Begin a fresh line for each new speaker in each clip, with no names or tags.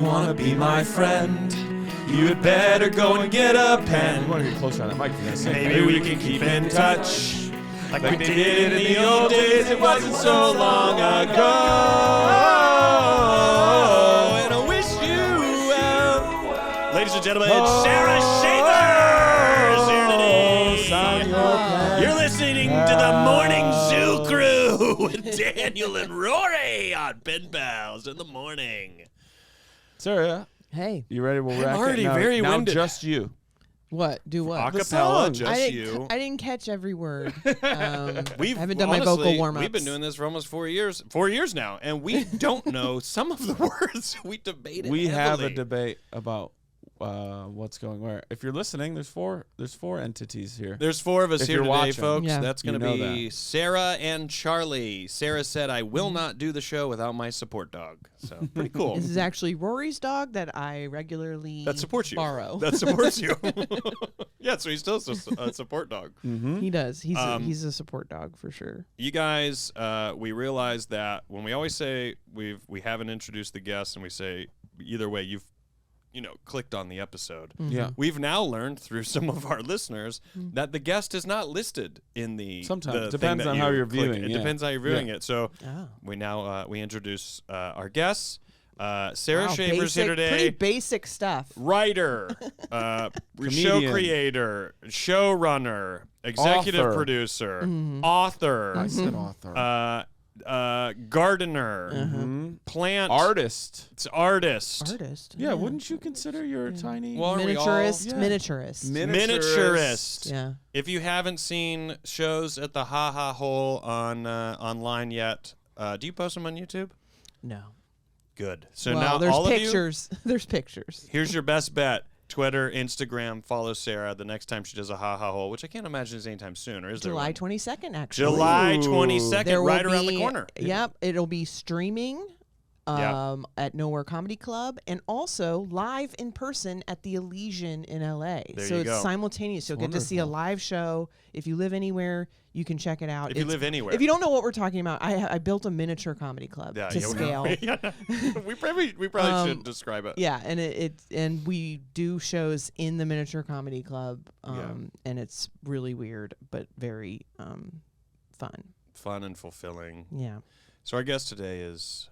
you want to be my friend, you had better go and get a pen.
You want to get closer on that mic.
Maybe we can keep in touch like we did in the old days. It wasn't so long ago. And I wish you well. Ladies and gentlemen, Sarah Schaefer is here today. You're listening to the Morning Zoo Crew with Daniel and Rory on Pen Pals in the morning.
Sarah,
hey,
you ready? We'll
I'm already very
now
winded.
just you.
what? Do what?
Acapella, just
I
you.
I didn't catch every word. I
We've
haven't done my vocal warm-ups.
We've been doing this for almost 4 years. 4 years now, and we don't know some of the words. We debated.
We have a
heavily.
debate about what's going where. If you're listening, there's four entities here.
There's 4 of us
If
here
you're
today,
watching,
folks.
Yeah.
That's going
You
to
know
be Sarah and Charlie. Sarah said, "I will not do the show without my support dog." So pretty cool.
This is actually Rory's dog that I regularly
That supports you.
borrow.
That supports you. Yeah, so he's still a support dog.
Mm-hmm.
He does. He's a support dog for sure.
You guys, we realized that when we always say we haven't introduced the guests, and we say either way you've clicked on the episode.
Yeah.
We've now learned through some of our listeners that the guest is not listed in the
Sometimes.
the
Depends
thing that
on how
you
you're
click.
viewing,
It
yeah.
depends how you're viewing
Yeah.
it. So
Oh.
we now we introduce our guests. Sarah
Wow,
Schaefer's here
pretty
today.
basic stuff.
Writer, show
Comedian.
creator, showrunner, executive
Author.
producer,
Mm-hmm.
author,
I said author.
gardener,
Mhm.
plant
Artist.
It's artist.
Artist.
Yeah, wouldn't you consider your
Yeah.
tiny
Well, aren't we all-
Miniaturist.
Yeah.
Miniaturist.
Miniaturist.
Yeah.
If you haven't seen shows at the Ha Ha Hole on online yet, do you post them on YouTube?
No.
Good. So
well,
now
there's
all
pictures. There's pictures.
of you, here's your best bet. Twitter, Instagram, follow Sarah the next time she does a Ha Ha Hole, which I can't imagine is anytime soon, or is there
July
one?
22nd, actually.
July
Ooh.
22nd,
There will
right around the
be-
corner.
Yep, it'll be streaming at Nowhere Comedy Club and also live in person at the Elysian in LA.
There
so
you
it's
go.
simultaneous. You'll get to see a
wonderful.
live show. If you live anywhere, you can check it out.
If you live anywhere.
If you don't know what we're talking about, I built a miniature comedy club to
we-
scale.
we probably should describe it.
Yeah, and and we do shows in the miniature comedy club, and it's really weird but very fun.
Fun and fulfilling.
Yeah,
So our guest today is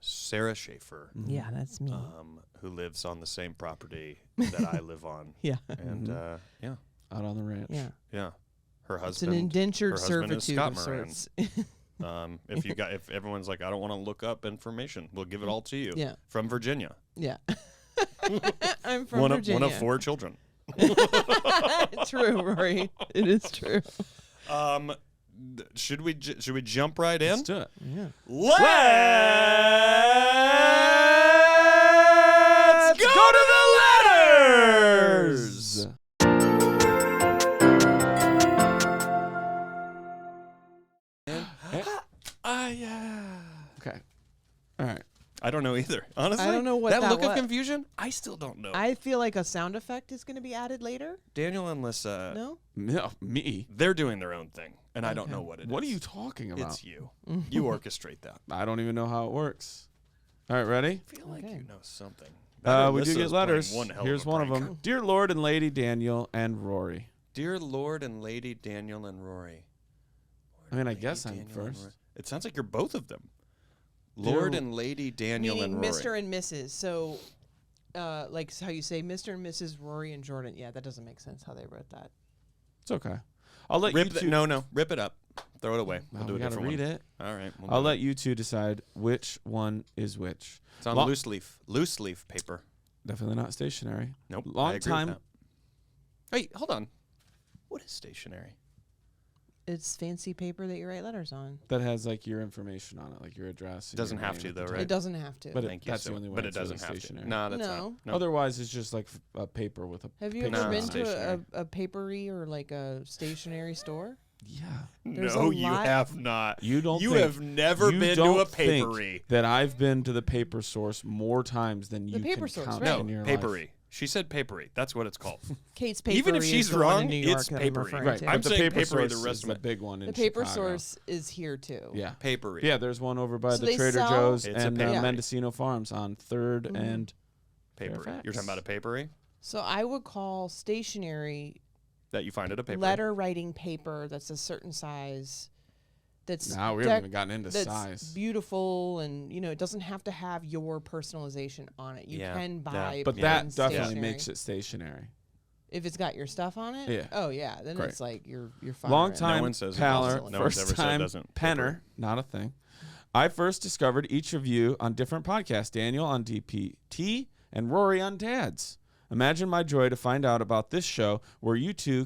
Sarah Schaefer,
yeah, that's me.
who lives on the same property that I live on.
Yeah,
And yeah,
out on the ranch.
yeah.
her
It's
husband.
an indentured
her husband is
servitude
Scott
of
Moran.
sorts.
If everyone's like, I don't want to look up information, we'll give it all to you.
Yeah.
From Virginia.
Yeah. I'm from
One
Virginia.
of 4 children.
True, Rory. It is true.
Should we jump right in?
Let's do it.
Yeah.
Let's go to the letters. Yeah.
Okay. All right.
I don't know either. Honestly,
I don't know what
that
that
look of
was.
confusion. I still don't know.
I feel like a sound effect is going to be added later.
Daniel and Lissa,
No?
No, me.
they're doing their own thing, and I don't
Okay.
know what it is.
What are you talking about?
It's you. You orchestrate that.
I don't even know how it works. All right, ready?
I feel like
Okay.
you know something.
We do get letters. Here's one of
prank.
them. Dear Lord and Lady Daniel and Rory.
Dear Lord and Lady Daniel and Rory.
I mean, I
Lady
guess I'm
Daniel and
first.
Rory. It sounds like you're both of them. Lord and Lady Daniel
Meaning
and Rory.
Mr. and Mrs. So, like how you say Mr. and Mrs. Rory and Jordan. Yeah, that doesn't make sense how they wrote that.
It's okay. I'll let
Rip
you
the,
two.
no, rip it up. Throw it away. We'll
Oh,
do
we
a
gotta
different
read
one.
it.
All right.
I'll let you two decide which one is which.
It's on
Lo-
loose leaf paper.
Definitely not stationary.
Nope. I
Long
agree with
time.
that. Hey, hold on. What is stationary?
It's fancy paper that you write letters on.
That has like your information on it, like your address. and
Doesn't
your
have
name
to,
at the
though,
top.
right?
It doesn't have to.
But
Thank you.
that's the only way
But it
it's really
doesn't have to.
stationary.
No, that's
No.
not. No.
Otherwise, it's just like a paper with a.
Have you
picture
ever
on
been
it.
to
Stationary.
a papery or like a stationery store?
Yeah.
There's
No,
a
you
lot-
have not.
You don't.
You
think,
have never
you
been to a
don't think
papery.
that I've been to the paper source more times than you
paper
can
source,
count
right.
in your
Papery.
life.
She said papery. That's what it's called.
Kate's Papery.
Even if she's
is the one
wrong,
in New York
it's
that I'm
papery.
referring
Right.
to.
I'm
the
saying
paper
papery
source
the rest
is
of
the
it.
big one in
The paper
Chicago.
source is here too.
Yeah.
Papery.
Yeah, there's one over by
So
the
they
Trader
sell-
Joe's
It's a
and
papery.
Mendocino Farms on 3rd and
Papery.
Fairfax.
You're talking about a papery
So I would call stationery
that you find at a papery.
letter writing paper that's a certain size. That's
No, we haven't even gotten into
that's
size.
beautiful, and it doesn't have to have your personalization on it. You
Yeah,
can buy,
But
plain
that definitely
stationery.
makes it stationary.
If it's got your stuff on it.
Yeah.
Oh yeah, then
Great.
it's like you're fine.
Long
No
time
one says it
paler,
doesn't. No one's
first
ever said it
time
doesn't.
penner, not a thing. I first discovered each of you on different podcasts. Daniel on DPT and Rory on Dads. Imagine my joy to find out about this show where you two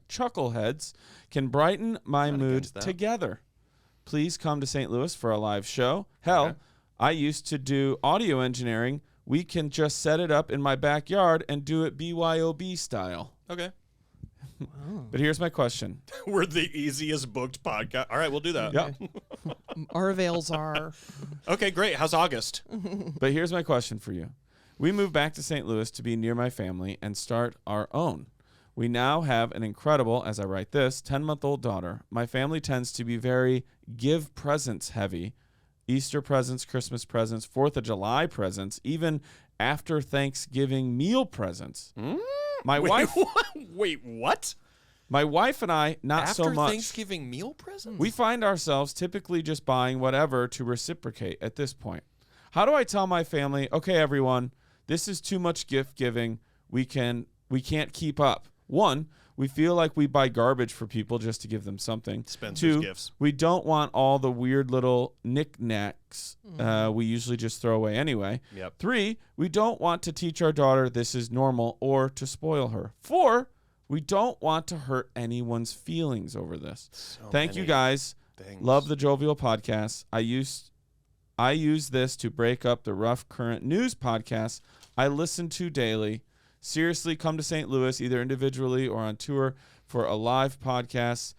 chuckleheads can brighten my
Not
mood
against that.
together. Please come to St. Louis for a live show. Hell,
Okay.
I used to do audio engineering. We can just set it up in my backyard and do it BYOB style.
Okay.
But here's my question.
We're the easiest booked podcast. All right, we'll do that.
Yep.
Our avails are.
Okay, great. How's August?
But here's my question for you. We moved back to St. Louis to be near my family and start our own. We now have an incredible, as I write this, 10-month-old daughter. My family tends to be very give presents heavy. Easter presents, Christmas presents, 4th of July presents, even after Thanksgiving meal presents. My wife
Wait, what?
my wife and I, not
After
so much.
Thanksgiving meal presents?
We find ourselves typically just buying whatever to reciprocate at this point. How do I tell my family, okay, everyone, this is too much gift giving. We can't keep up. 1, we feel like we buy garbage for people just to give them something.
Spencer's
2,
gifts.
we don't want all the weird little knickknacks we usually just throw away anyway.
Yep.
3, we don't want to teach our daughter this is normal or to spoil her. 4, we don't want to hurt anyone's feelings over this. Thank you
many
guys.
things.
Love the Jovial podcast. I use this to break up the rough current news podcasts I listen to daily. Seriously, come to St. Louis either individually or on tour for a live podcast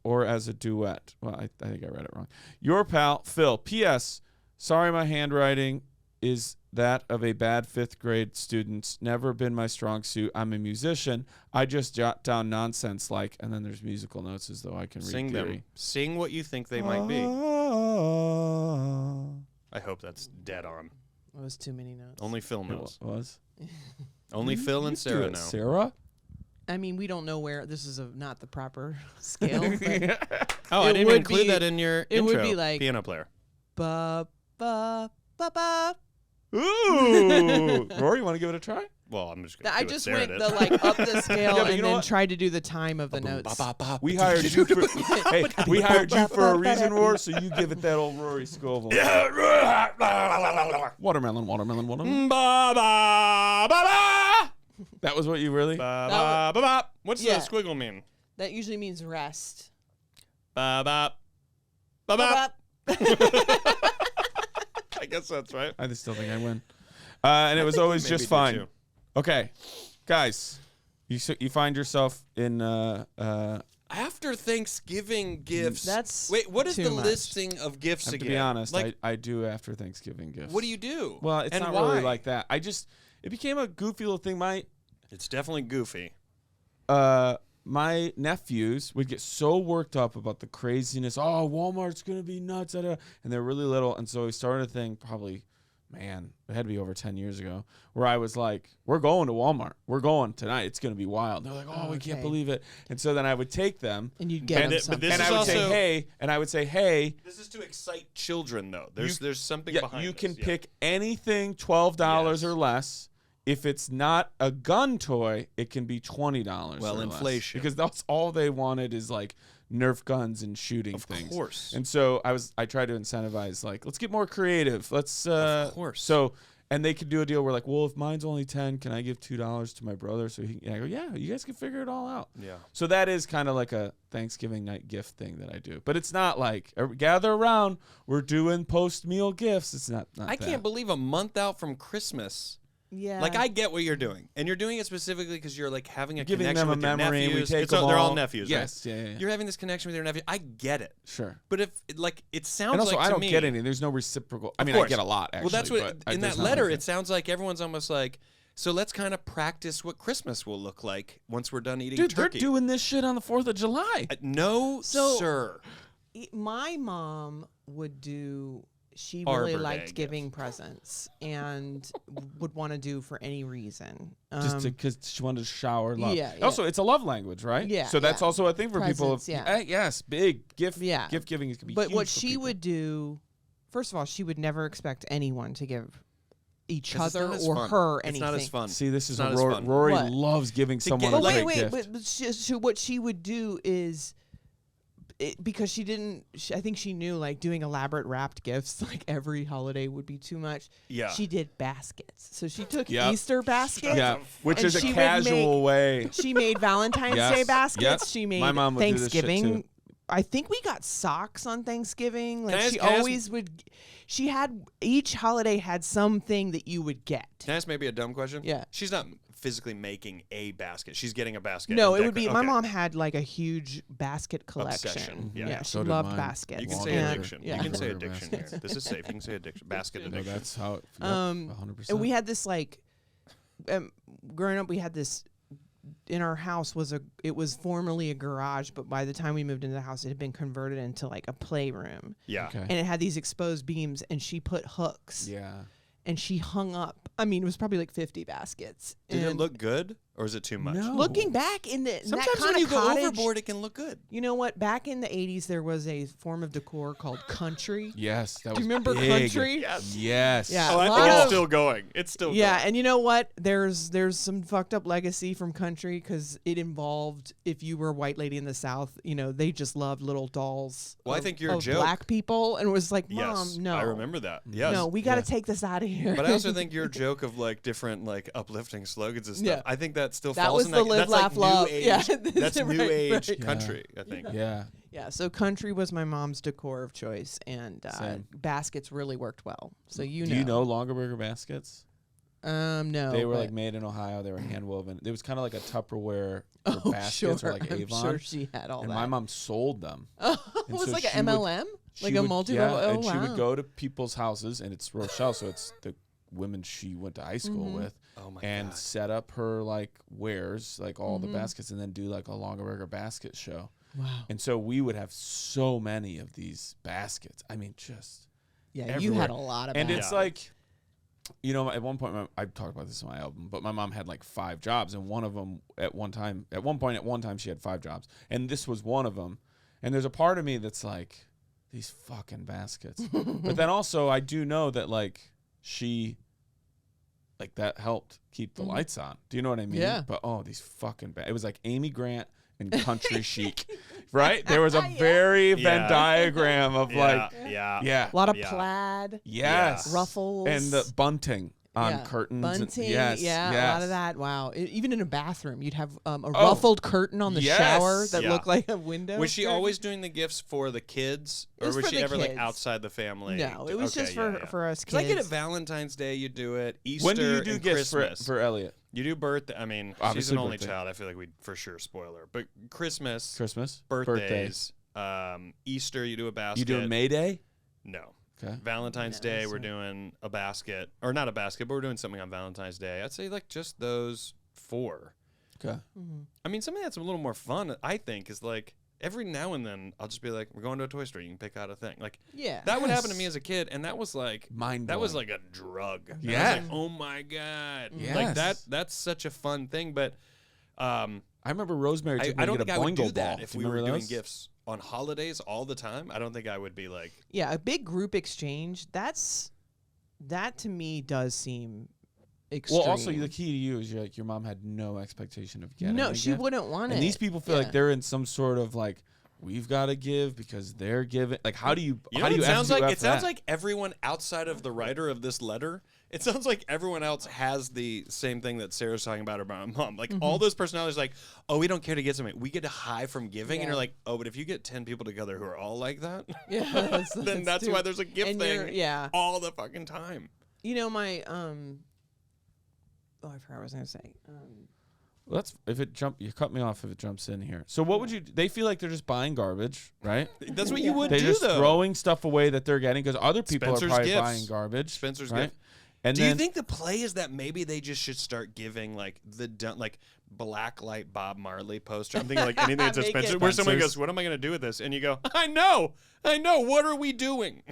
or as a duet. Well, I think I read it wrong. Your pal, Phil. P.S. Sorry my handwriting is that of a bad 5th grade student. Never been my strong suit. I'm a musician. I just jot down nonsense and then there's musical notes as though I can
Sing
read
them.
theory.
Sing what you think they might be. I hope that's dead on.
It was too many notes.
Only Phil knows.
It was.
Only Phil and Sarah know.
Sarah?
I mean, we don't know where this is not the proper scale. But
Oh, I
It
didn't
would
include
be-
that in your
it would
intro.
be like-
piano player.
ba ba ba ba.
Ooh. Rory, you want to give it a try?
Well, I'm just going to
I
do
just
what Sarah
went
did.
up the scale
Yeah, but you
and
know
then
what?
tried to do the time of the notes.
We hired you for we hired you for a reason, Rory, so you give it that old Rory Scovel. Watermelon, watermelon, watermelon.
Ba, ba, ba, ba.
That was what you really?
Ba, ba, ba, ba. What's
Yeah.
the squiggle mean?
That usually means rest.
Ba, ba, ba, ba. I guess that's right.
I still think I win. And it was always
maybe
just
do
fine.
too.
Okay, guys, you find yourself in
After Thanksgiving gifts.
That's
Wait, what is
too
the
much.
listing of gifts
to
again?
be honest,
like,
I do after Thanksgiving gifts.
what do you do?
Well, it's
and
not
why?
really like that. It became a goofy little thing.
It's definitely goofy.
My nephews would get so worked up about the craziness. Oh, Walmart's going to be nuts. And they're really little. And so we started a thing probably, it had to be over 10 years ago, where I was like, we're going to Walmart. We're going tonight. It's going to be wild. And they're like, we can't
Okay.
believe it. And so then I would take them.
And you'd get
And
them
but
something.
this
And
is
I would
also-
say, hey. And I would say, hey.
This is to excite children, though. There's something
Yeah,
behind
you
this.
can
Yeah.
pick anything $12
Yes.
or less. If it's not a gun toy, it can be $20
Well,
or less.
inflation.
Because that's all they wanted is like Nerf guns and shooting things.
Of course.
And so I tried to incentivize, like, let's get more creative. Let's
Of course.
So and they could do a deal where like, well, if mine's only 10, can I give $2 to my brother so he can? And I go, yeah, you guys can figure it all out.
Yeah.
So that is kind of like a Thanksgiving night gift thing that I do. But it's not like gather around, we're doing post meal gifts. It's not
I
that.
can't believe a month out from Christmas,
Yeah.
Like I get what you're doing, and you're doing it specifically because you're like having a
Giving
connection
them a
with your
memory.
nephews.
We take
They're
them
all nephews.
Yes.
Right?
Yeah.
You're having this connection with your nephew. I get it.
Sure.
But if like it sounds
And also,
like
I
to
don't
me,
get any. There's no reciprocal. I mean,
course.
I get a lot. Actually,
well, that's what
but
in
there's
that
not
letter.
like
It sounds like everyone's almost like. So let's kind of practice what Christmas will look like once we're done eating
Dude,
turkey.
they're doing this shit on the 4th of July.
No,
So-
sir.
My mom would do. She
Arbor
really
Day
liked giving presents and would want to do for any reason.
Just because she wanted to shower love.
yeah.
Also, it's a love language, right?
Yeah,
So that's
yeah.
also a thing for people.
Presents, yeah.
Yes, big gift.
Yeah.
Gift giving is gonna be.
But
huge
what
for
she
people.
would do, first of all, she would never expect anyone to give each
'Cause it's
other
not as
or
fun.
her
It's
anything.
not as fun.
See, this is
Not
a
as
Rory.
fun.
Rory
What?
loves giving someone
But
a
wait,
great gift.
but so what she would do is, because she didn't, I think she knew like doing elaborate wrapped gifts like every holiday would be too much.
Yeah.
She did baskets. So she took
Yep.
Easter baskets.
Yeah, which
And
is a
she would
casual
make-
way.
She made Valentine's
Yes,
Day baskets.
yep.
She made
My mom would do this shit,
Thanksgiving.
too.
I think we got socks on Thanksgiving. Like
Can I ask-
she
can I ask-
always would. She had each holiday had something that you would get.
Can I ask maybe a dumb question?
Yeah.
She's not physically making a basket. She's getting a basket.
No,
and
it would be. My
okay.
mom had like a huge basket collection.
Obsession, yeah.
Yeah, she
So did
loved
mine.
baskets.
You can
Long
say
order.
addiction.
Yeah.
You can say
Long order
addiction here.
baskets.
This is safe. You can say addiction. Basket
No,
addiction.
that's how. It, yep, 100%.
And we had this like, growing up, we had this. In our house it was formerly a garage, but by the time we moved into the house, it had been converted into like a playroom,
Yeah.
Okay.
and it had these exposed beams, and she put hooks,
Yeah.
and she hung up. I mean, it was probably like 50 baskets.
Did it
And
look good, or is it too much?
No.
looking back in that
Sometimes
kind
when you
of
go
cottage,
overboard, it can look good.
you know what? Back in the 80s, there was a form of decor called country.
Yes, that
Do
was
you remember
big.
country?
Yes.
Yeah.
Oh, I
a
think
lot
it's
of-
still going. It's still
Yeah,
going.
and you know what? There's some fucked up legacy from country because it involved, if you were a white lady in the South, they just loved little dolls.
Well, I
of-
think your
of
joke-
black people, and it was like,
Yes.
Mom, no,
I remember that. Yes.
no, we got to
Yeah.
take this out of here.
But I also think your joke of like different like uplifting slogans and stuff.
Yeah.
I think that still
That
falls
was
in
the
that.
live,
That's
laugh,
like
love.
new age.
Yeah,
That's new
right,
age
right.
country. I think.
Yeah.
Yeah, so country was my mom's decor of choice, and
Same.
baskets really worked well. So
Do you know Longaberger baskets?
No,
They were like
but-
made in Ohio. They were hand woven. It was kind of like a Tupperware for
Oh,
baskets
sure.
or like
I'm
Avon.
sure she had all
and
that.
my mom sold them.
Oh, it
And
was
so
like
she
an
would-
MLM,
She
like a
would-
multi-level.
Yeah,
Oh,
and she
wow.
would go to people's houses, and it's Rochelle, so it's the women she went to high school
Mm-hmm.
with,
Oh my
and
god.
set up her like wares, like all
Mm-hmm.
the baskets, and then do like a Longaberger basket show.
Wow.
And so we would have so many of these baskets. I mean, just
Yeah, you
everywhere.
had a lot of.
and
that.
it's like, at one point, I talked about this in my album, but my mom had like 5 jobs, and one of them at one time, she had 5 jobs, and this was one of them. And there's a part of me that's like, these fucking baskets. But then also, I do know that like she, like that helped keep the lights on. Do you know what I mean?
Yeah.
But these fucking it was like Amy Grant and country chic, right? There was a very Venn
Yeah.
diagram of like,
yeah.
a lot of
Yeah.
plaid,
yes,
ruffles,
and the bunting on
yeah.
curtains. and-
bunting.
yes,
yeah,
yes.
a lot of that. Wow, even in a bathroom, you'd have a ruffled curtain on the
yes.
shower that
Yeah.
looked like a window.
Was she
curtain.
always doing the gifts for the kids,
It
or
was
was
for
she
the
ever like
kids.
outside the family?
No, it was just for us kids.
Because I get it. Valentine's Day, you do it. Easter,
When do you do
and
gifts
Christmas.
for Elliot?
You do birthday. I mean, she's
Obviously
an only
birthday.
child. I feel like we'd for sure spoil her. But Christmas,
Christmas,
birthdays, Easter, you do a basket.
You doing May Day?
No.
Okay.
Valentine's
No,
Day,
so-
we're doing a basket, or not a basket, but we're doing something on Valentine's Day. I'd say like just those 4.
Okay.
I mean, something that's a little more fun, I think, is like every now and then I'll just be like, we're going to a toy store. You can pick out a thing. Like
Yeah.
that would happen to me as a kid, and that was like
Mind
that was
blowing.
like a drug. And I was
Yeah.
like, oh my god.
Yes.
Like that's such a fun thing, but
I remember Rosemary took me
I
to
don't
get
think
a
I would
Boingo
do that
ball.
if
Do
we
you
were
remember
doing
those?
gifts on holidays all the time. I don't think I would be like,
Yeah, a big group exchange. That to me does seem extreme.
Well, also the key to you is your mom had no expectation of getting.
no,
a
she
gift.
wouldn't want it.
And these people feel
Yeah.
like they're in some sort of like, we've got to give because they're giving. Like, how do you?
you know
how do
what
you
it sounds
F2
like?
F
It sounds
that?
like everyone outside of the writer of this letter. It sounds like everyone else has the same thing that Sarah's talking about my mom. Like all those personalities, like, oh, we don't care to get something. We get a high from giving, and
Yeah.
you're like, oh, but if you get 10 people together who are all like that,
Yeah,
then that's
too-
why there's a gift
and you're-
thing
Yeah,
all the fucking time.
you know my I forgot what I was gonna say.
You cut me off if it jumps in here. So what would you? They feel like they're just buying garbage, right?
That's what you would
They're
do,
just
though.
throwing stuff away that they're getting because other people
Spencer's
are probably
gifts.
buying garbage.
Spencer's
right?
gift.
And
Do
then,
you think the play is that maybe they just should start giving like blacklight Bob Marley poster? I'm thinking like anything that's a
Make it
Spencer, where somebody
Spencer's.
goes, "What am I going to do with this?" And you go, "I know. What are we doing?"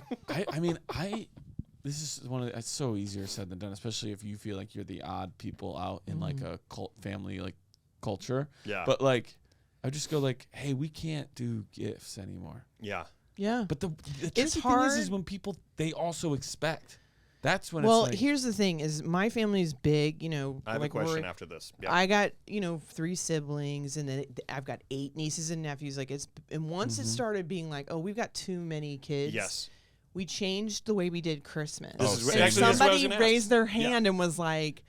This is it's so easier said than done, especially if you feel like you're the odd people out in like a cult family like culture.
Yeah.
But like, I just go like, hey, we can't do gifts anymore.
Yeah.
Yeah.
But the
It's
tricky thing
hard.
is when people they also expect. That's when
Well,
it's like,
here's the thing: is my family's big. You know,
I have
like
a question
Rory-
after this. Yeah.
I got 3 siblings, and then I've got 8 nieces and nephews. Like and once it started being like, oh, we've got too many kids.
Yes.
We changed the way we did Christmas.
This is
And
actually,
this is what I was
somebody
gonna ask.
raised their hand and was like,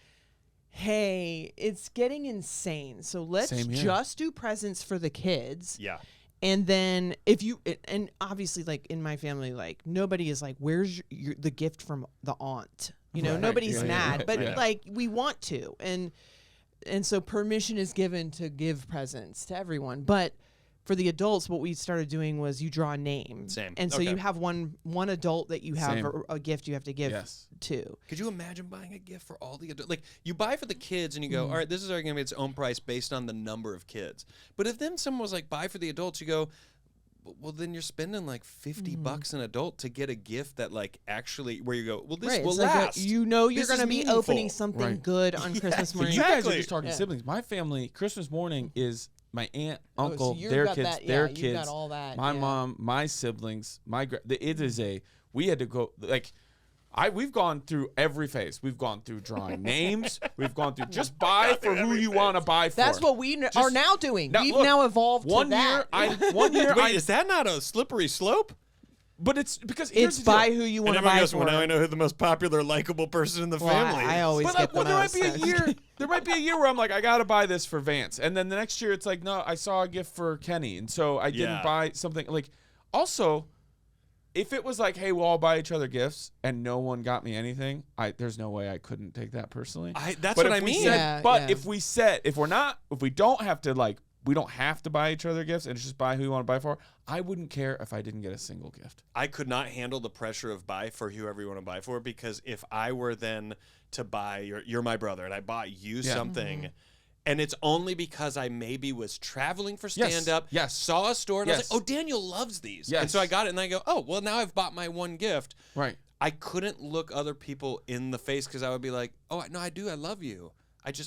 "Hey, it's getting insane. So let's
Same here.
just do presents for the kids."
Yeah.
And then and obviously like in my family, like nobody is like, where's the gift from the aunt? You know,
Right.
nobody's
Yeah,
mad,
yeah,
but
yeah.
like we want to. And so permission is given to give presents to everyone. But for the adults, what we started doing was you draw a name.
Same.
And so
Okay.
you have one adult that you have
Same.
a gift you have to give
Yes.
to.
Could you imagine buying a gift for all the adults? Like, you buy for the kids and you go, all right, this is going to be its own price based on the number of kids. But if then someone was like, buy for the adults, you go, well, then you're spending like $50 an adult to get a gift that like actually, where you go, well, this
Right.
will
It's like
last.
you're going
This
to
is
be
meaningful.
opening something
Right.
good on Christmas morning.
You guys are
Exactly.
just talking
Yeah.
siblings. My family, Christmas morning is my aunt,
Oh, so
uncle,
you've
their
got
kids,
that-
their
yeah, you've
kids,
got all that,
my
yeah.
mom, my siblings, it is we had to go like. We've gone through every phase. We've gone through drawing names. We've gone through just buy for who you want to buy for.
That's what we are now doing.
Now,
We've
look,
now evolved
one
to that.
Wait, is that not a slippery slope?
but it's because here's
It's
the
buy
deal.
who you
And
want to
everyone
buy
goes,
for.
well, now I know who the most popular, likable person in the
Well,
family
I
is.
always
But
get
like,
the
well, there might
most.
be a year. There might be a year where I'm like, I gotta buy this for Vance, and then the next year it's like, no, I saw a gift for Kenny, and so I didn't
Yeah.
buy something. Like, also, if it was like, hey, we'll all buy each other gifts, and no one got me anything, there's no way I couldn't take that personally.
That's
But
what
if
I
we
mean.
said-
Yeah,
but
yeah.
if we don't have to like, we don't have to buy each other gifts, and it's just buy who you want to buy for. I wouldn't care if I didn't get a single gift.
I could not handle the pressure of buy for whoever you want to buy for, because if I were then to buy, you're my brother, and I bought you
Yeah.
something, and it's only because I maybe was traveling for
Yes.
stand-up,
Yes.
saw a store, and I was
Yes.
like, oh, Daniel loves these.
Yes.
And so I got it, and I go, oh, well, now I've bought my one gift.
Right.
I couldn't look other people in the face because I would be like, oh, no, I do. I love you.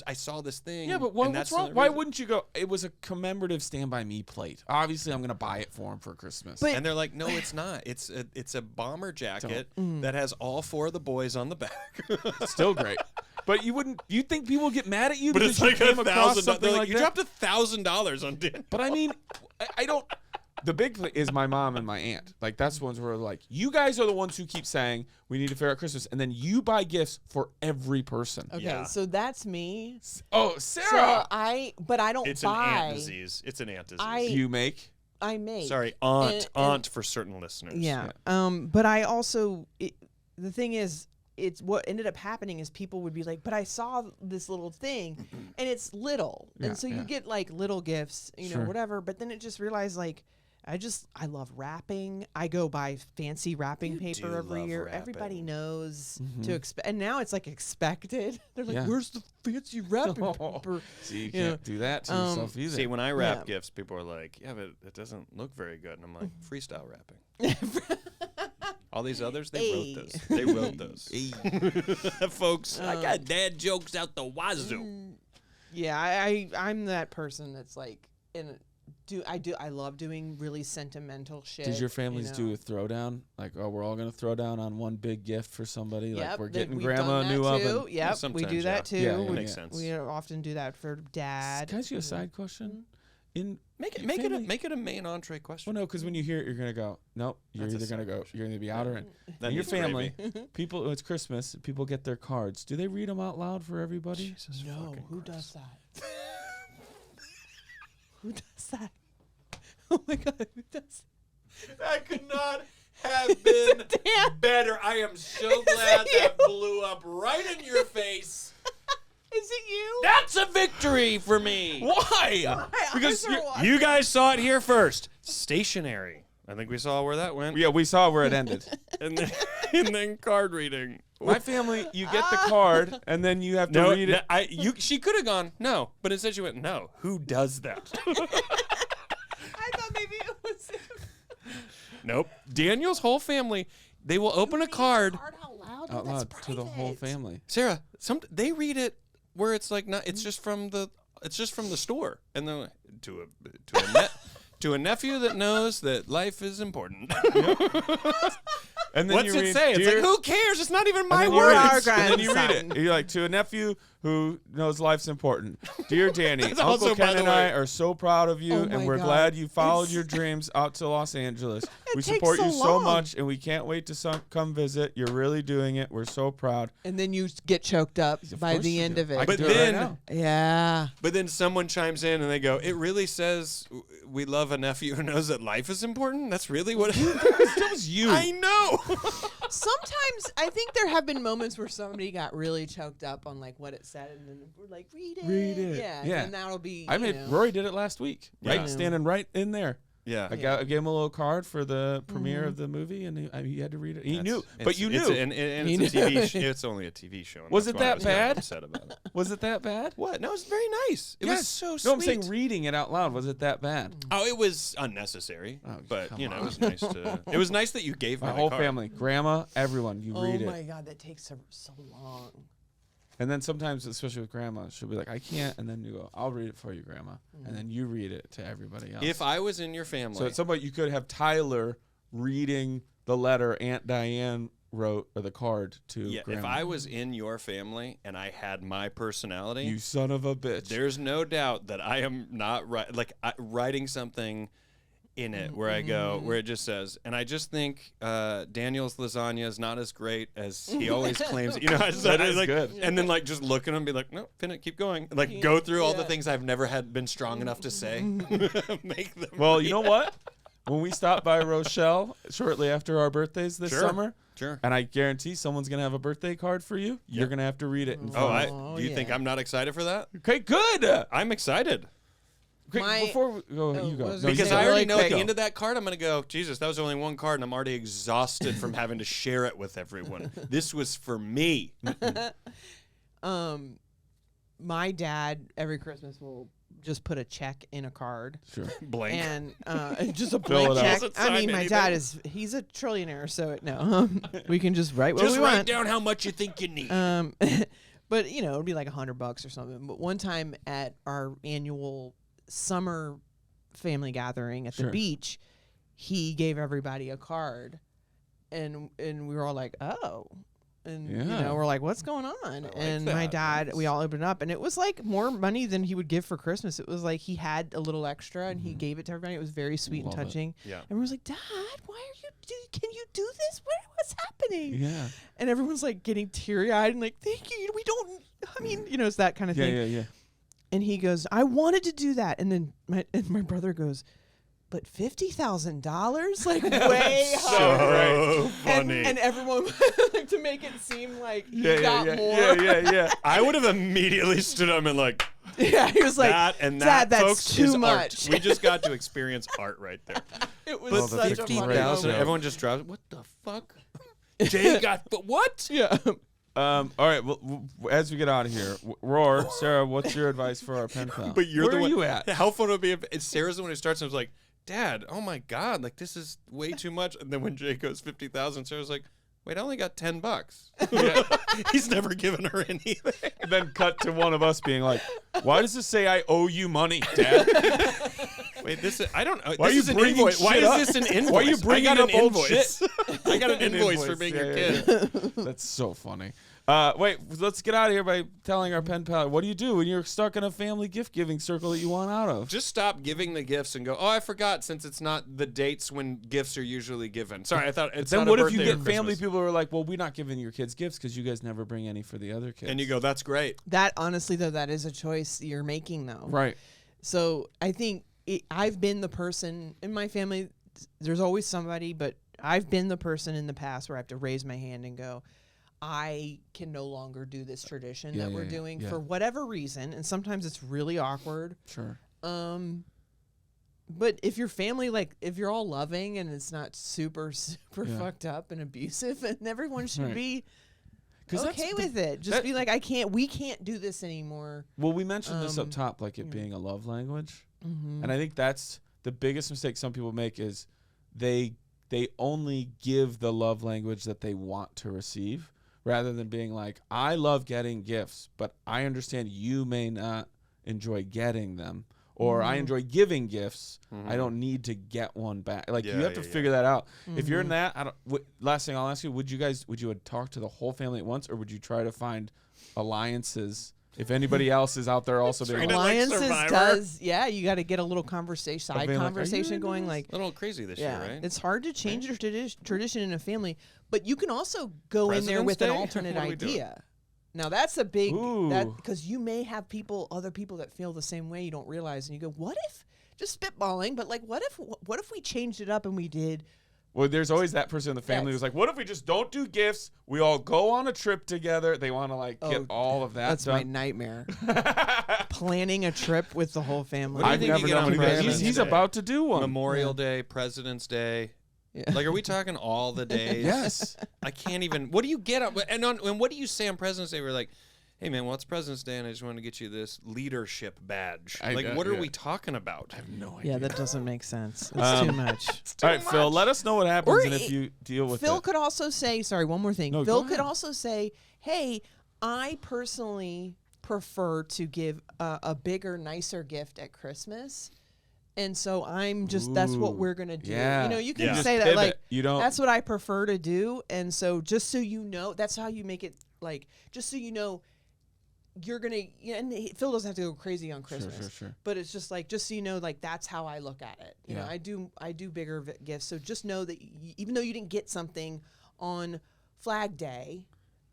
I saw this thing.
Yeah, but
and
what's
that's
wrong?
the
Why
reason.
wouldn't you go? It was a commemorative Stand By Me plate. Obviously, I'm going to buy it for him for Christmas.
But-
And they're like, no, it's not. It's a bomber jacket that has all 4 of the boys on the back.
Still great. But you think people get mad at you
But
because
it's
you
like
came across
$1,000.
something
They're like,
like
you
that?
dropped $1,000 on Dan.
But I mean, I don't. The big thing is my mom and my aunt. Like, that's the ones where like, you guys are the ones who keep saying we need to figure out Christmas, and then you buy gifts for every person.
Okay,
Yeah.
so that's me.
Oh,
So
Sarah,
but I don't
It's an
buy.
ant disease. It's an ant disease.
you make.
I make.
Sorry, aunt
And-
for certain listeners.
Yeah. But I also the thing is, it's what ended up happening is people would be like, but I saw this little thing, and it's little,
Yeah,
and so you
yeah.
get like little gifts, you know,
Sure.
whatever. But then it just realized like. I love wrapping. I go buy fancy wrapping paper
do
every
love
year.
wrapping.
Everybody knows to expect, and now it's like expected. They're like,
Yeah.
"Where's the fancy wrapping paper?"
See, you
Yeah.
can't do that to yourself either.
See, when I wrap
Yeah.
gifts, people are like, yeah, but it doesn't look very good. And I'm like, freestyle wrapping. All these others, they
Hey.
wrote those. They wrote those. Folks, I got dad jokes out the wazoo.
Yeah, I'm that person that's like I love doing really sentimental shit.
Did your families
you
do
know?
a throwdown? Like, oh, we're all gonna throw down on one big gift for somebody.
Yep,
Like, we're
that
getting
we've
grandma
done
a new
that too.
oven.
Yep, we
Sometimes,
do that too.
Yeah,
we,
makes sense.
We often do that for dad.
Can I ask you a side question? In
Make
your family-
it a main entree question.
Well, no, because when you hear it, you're gonna go, nope. You're
That's a
either gonna
side
go,
question.
you're gonna be out or in.
That
In your
needs
family,
gravy.
people. It's Christmas. People get their cards. Do they read them out loud for everybody?
Jesus
No,
fucking
who
Christ.
does that? Who does that? Oh my god, who does
That could not have been better. I am so glad that blew up right in your face.
Is it you?
That's a victory for me.
Why?
Because
You guys saw it here first. Stationary. I think we saw where that went.
Yeah, we saw where it ended.
And then card reading.
My family, you get the card, and then you have to read it.
She could have gone no, but instead she went no.
Who does that?
I thought maybe it was.
Nope.
Daniel's whole family, they will open a card.
Out loud to the whole family.
Sarah, they read it where it's like not. It's just from the store, and then to a nephew that knows that life is important.
And then
What's
you
it
read,
say? It's
"Dear-"
like, who cares? It's not even my
and then you
words.
read
Our
it, and then you read
grandson.
it. You're like, to a nephew who knows life's important. Dear Danny,
That's
Uncle
also, by
Ken
the
and I
way-
are so proud of you,
Oh
and
my
we're
God.
glad you followed
It's-
your dreams out to Los Angeles. We
takes
support
so
you so
long.
much, and we can't wait to come visit. You're really doing it. We're so proud.
And then you get choked up by
course
the
you
end
do.
of it.
I
But
can do it right
then-
now.
Yeah.
But then someone chimes in and they go, "It really says we love a nephew who knows that life is important." That's really what.
That was you.
I know.
Sometimes I think there have been moments where somebody got really choked up on like what it said, and then we're like, "Read it,
Read it.
yeah."
Yeah.
And that'll be.
I
you
made
know.
Rory did it last week. Right,
Yeah.
standing right in there.
Yeah.
I gave him a little card for the premiere of the movie, and he had to read it. He knew, but you knew.
and it's a TV. It's only a TV show. and
Was
that's
it
why I
that
was kind of
bad?
upset about it.
Was it that bad?
What? No, it was very nice. It
Yes.
was so sweet.
No, I'm saying reading it out loud. Was it that bad?
Oh, it was unnecessary,
Oh,
but
come
you know,
on.
it was nice to. It was nice that you gave me
My
the
whole
card.
family, grandma, everyone, you
Oh
read
my
it.
God, that takes so long.
And then sometimes, especially with grandma, she'll be like, I can't. And then you go, I'll read it for you, grandma. And then you read it to everybody else.
If I was in your family,
So at some point, you could have Tyler reading the letter Aunt Diane wrote, or the card to
yeah,
grandma.
if I was in your family and I had my personality,
You son of a bitch.
there's no doubt that I am not writing something in it where I go where it just says, and I just think Daniel's lasagna is not as great as he always claims. You know,
That is
like,
good.
And then like just look at him and be like, no, pin it, keep going. Like go through all the
Yeah.
things I've never been strong enough to say. Make them.
Well, you know what? When we stop by Rochelle shortly after our birthdays this
Sure.
summer,
Sure.
and I guarantee someone's going to have a birthday card for you, you're going to have to read it in
Oh,
front of
Oh,
do you think
yeah.
I'm not excited for that?
Okay, good.
I'm excited.
Okay,
My-
before we go,
Oh,
you go.
what was
No,
I
you
Because
go.
I already
Really
know at
quick.
the end of that card, I'm going to go, Jesus, that was only one card, and I'm already exhausted from having to share it with everyone. This was for me.
My dad every Christmas will just put a check in a card.
Sure.
Blank.
And just a
Fill
blank
it out.
check.
Doesn't
I
sign
mean, my dad
anything.
he's a trillionaire, so no, we can just write what
Just
we
write
want.
down how much you think you need.
But you know, it'd be like $100 or something. But one time at our annual summer family gathering at the
Sure.
beach, he gave everybody a card, and we were all like, oh. And you
Yeah.
know, we're like, what's going on? And my
that.
dad, we all opened it up, and it was like more money than he would give for Christmas. It was like he had a little extra, and he gave it to everybody. It was very sweet
Love it.
and touching.
Yeah.
And we was like, Dad, why are you? Can you do this? What's happening?
Yeah.
And everyone's like getting teary eyed and like, thank you. We don't. I mean, you know, it's that kind of
Yeah,
thing.
yeah.
And he goes, I wanted to do that. And then my brother goes, but $50,000, like way higher.
So funny.
And everyone like to make it seem like he
Yeah,
got
yeah,
more.
yeah.
I would have immediately stood up and like
Yeah, he was like,
that and
Dad,
that,
that's
folks,
too
is
much.
art. We just got to experience art right there.
It was
Well, the
such a
50
funny
grand.
$50,000.
moment.
Everyone just drops. What the fuck? Jay got but what?
Yeah.
All right. Well, as we get out of here, Roar, Sarah, what's your advice for our pen pal?
But you're
Where
the
are
one.
you at?
How fun would it be if Sarah's the one who starts and was like, Dad, oh my God, like this is way too much. And then when Jay goes 50,000, Sarah's like, wait, I only got $10.
Yeah.
He's never given her anything.
And then cut to one of us being like, "Why does this say I owe you money, Dad?"
Wait, this is, I don't know.
Why are
this
you
is an
bringing
invoice. Why
shit
is
up?
this an invoice?
Why are you bringing
I got
up
an
old
invoice. I got an invoice for being your kid.
That's so funny. Wait, let's get out of here by telling our pen pal, what do you do when you're stuck in a family gift-giving circle that you want out of?
Just stop giving the gifts and go, oh, I forgot since it's not the dates when gifts are usually given. Sorry, I thought it's
Then
not
what
a
if you
birthday or
get family
Christmas.
people who are like, well, we're not giving your kids gifts because you guys never bring any for the other kids.
And you go, that's great.
That honestly though, that is a choice you're making though.
right.
So I think I've been the person in my family. There's always somebody, but I've been the person in the past where I have to raise my hand and go, I can no longer do this tradition
Yeah,
that
yeah,
we're
yeah,
doing
yeah.
for whatever reason, and sometimes it's really awkward.
Sure.
But if your family, like, if you're all loving and it's not super
Yeah.
fucked up and abusive, and everyone should
Right.
be
'Cause
okay
that's
with it. Just
that-
be like, we can't do this anymore.
Well, we mentioned this up
Um,
top, like it being a love language.
Mm-hmm.
And I think that's the biggest mistake some people make is they only give the love language that they want to receive rather than being like, I love getting gifts, but I understand you may not enjoy getting them. Or I enjoy giving gifts. I don't need to get one back. Like you have to figure that out. If you're in that, last thing I'll ask you: would you talk to the whole family at once, or would you try to find alliances? If anybody else is out there also being
Treat it
like,
like
Alliances
Survivor.
does, you got to get a little side
being like, "Are you
conversation
into
going,
this?"
like,
A little crazy this year, right?
it's hard to change your tradition in a family, but you can also go in there
President's
with an
Day?
alternate
What are we doing?
idea. Now that's a big
Ooh.
because you may have other people that feel the same way you don't realize, and you go, what if just spitballing, but like, what if we changed it up and we did.
well, there's always that person in the family
Yes.
who's like, what if we just don't do gifts? We all go on a trip together. They want to like get all of that
That's my
done.
nightmare. Planning a trip with the whole family.
What do you
I've
think you
never
get
done
on
one of these.
President's
He's
Day?
about to do one.
Memorial Day, President's Day.
Yeah.
Like, are we talking all the days?
Yes.
I can't even. What do you get on? And what do you say on President's Day? We're like, hey man, well it's President's Day, and I just wanted to get you this leadership badge. What are we talking about? I have no idea.
Yeah, that doesn't make sense. It's too much.
All right, Phil, let us know what happens
Or
and if you deal with
Phil
it.
could also say, sorry, one more thing.
No,
Phil
go
could
ahead.
also say, hey, I personally prefer to give a bigger, nicer gift at Christmas. And so I'm just, that's what
Ooh,
we're going to do.
yeah.
You know, you can
Yeah.
just
Just
say that,
pivot.
like,
You don't-
that's what I prefer to do. And so just so you know, that's how you make it, like, just so you know, you're going to, and Phil doesn't have to go crazy on Christmas.
Sure.
But it's just like, just so you know, like, that's how I look at it. You know, I do bigger gifts. So just know that even though you didn't get something on Flag Day,